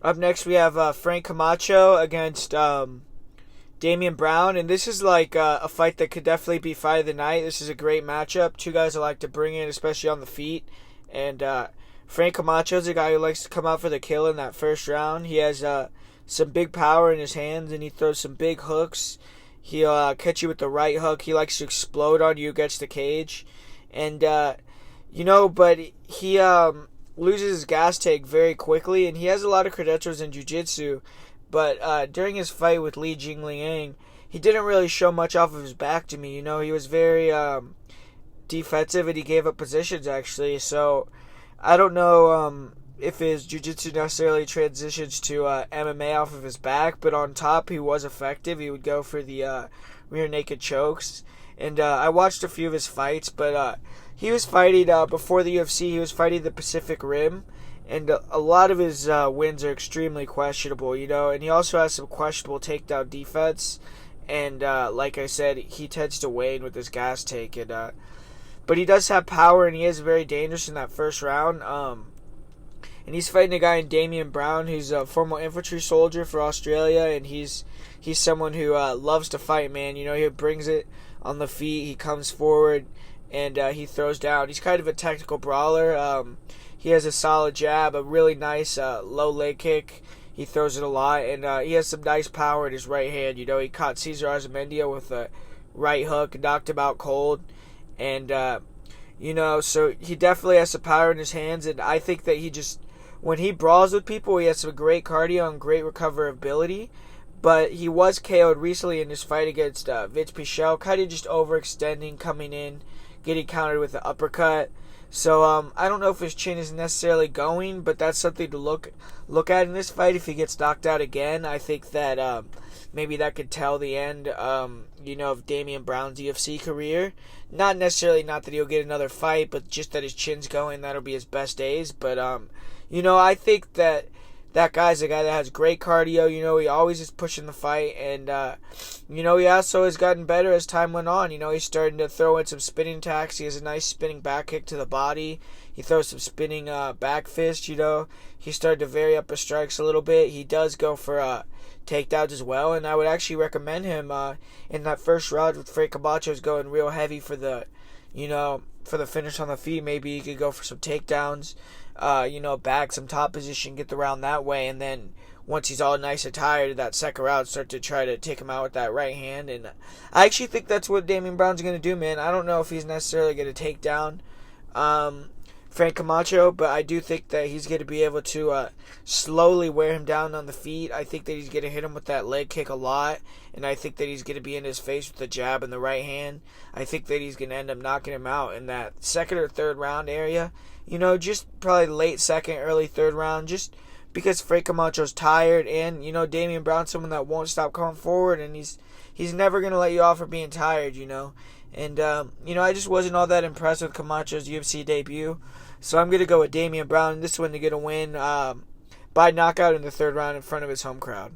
Up next, we have Frank Camacho against Damien Brown, and this is like a fight that could definitely be fight of the night. This is a great matchup. Two guys I like to bring in, especially on the feet. And Frank Camacho is a guy who likes to come out for the kill in that first round. He has some big power in his hands, and he throws some big hooks. He'll catch you with the right hook. He likes to explode on you against the cage. And, but he loses his gas tank very quickly, and he has a lot of credentials in jiu-jitsu. But during his fight with Li Jingliang, he didn't really show much off of his back to me. He was very defensive, and he gave up positions, actually. So I don't know if his jiu-jitsu necessarily transitions to MMA off of his back, but on top, he was effective. He would go for the rear naked chokes. And I watched a few of his fights, but he was fighting, before the UFC, he was fighting the Pacific Rim. And a lot of his wins are extremely questionable, and he also has some questionable takedown defense. And like I said, he tends to wane with his gas tank. But he does have power, and he is very dangerous in that first round. And he's fighting a guy named Damien Brown, who's a former infantry soldier for Australia, and he's someone who loves to fight, man. He brings it on the feet, he comes forward, and he throws down. He's kind of a technical brawler. He has a solid jab, a really nice low leg kick. He throws it a lot, and he has some nice power in his right hand. He caught Cesar Azamendia with a right hook, knocked him out cold, and so he definitely has some power in his hands. And I think that when he brawls with people, he has some great cardio and great recoverability. But he was KO'd recently in his fight against Vince Pichel, kind of just overextending, coming in, getting countered with an uppercut. So I don't know if his chin is necessarily going, but that's something to look at in this fight. If he gets knocked out again, I think that maybe that could tell the end, of Damien Brown's UFC career. Not that he'll get another fight, but just that his chin's going. That'll be his best days. But I think that guy's a guy that has great cardio. He always is pushing the fight. And, he also has gotten better as time went on. He's starting to throw in some spinning attacks. He has a nice spinning back kick to the body. He throws some spinning back fist, He started to vary up his strikes a little bit. He does go for takedowns as well. And I would actually recommend him in that first round with Frank Camacho's going real heavy for the finish on the feet. Maybe he could go for some takedowns. Bag some top position, get the round that way, and then once he's all nice and tired, that second round, start to try to take him out with that right hand. And I actually think that's what Damien Brown's going to do, man. I don't know if he's necessarily going to take down Frank Camacho, but I do think that he's going to be able to slowly wear him down on the feet. I think that he's going to hit him with that leg kick a lot, and I think that he's going to be in his face with the jab and the right hand. I think that he's going to end up knocking him out in that second or third round area. Just probably late second, early third round, just because Frank Camacho's tired, and, Damien Brown's someone that won't stop coming forward, and he's never going to let you off for being tired, And, I just wasn't all that impressed with Camacho's UFC debut. So I'm going to go with Damien Brown, this one to get a win by knockout in the third round in front of his home crowd.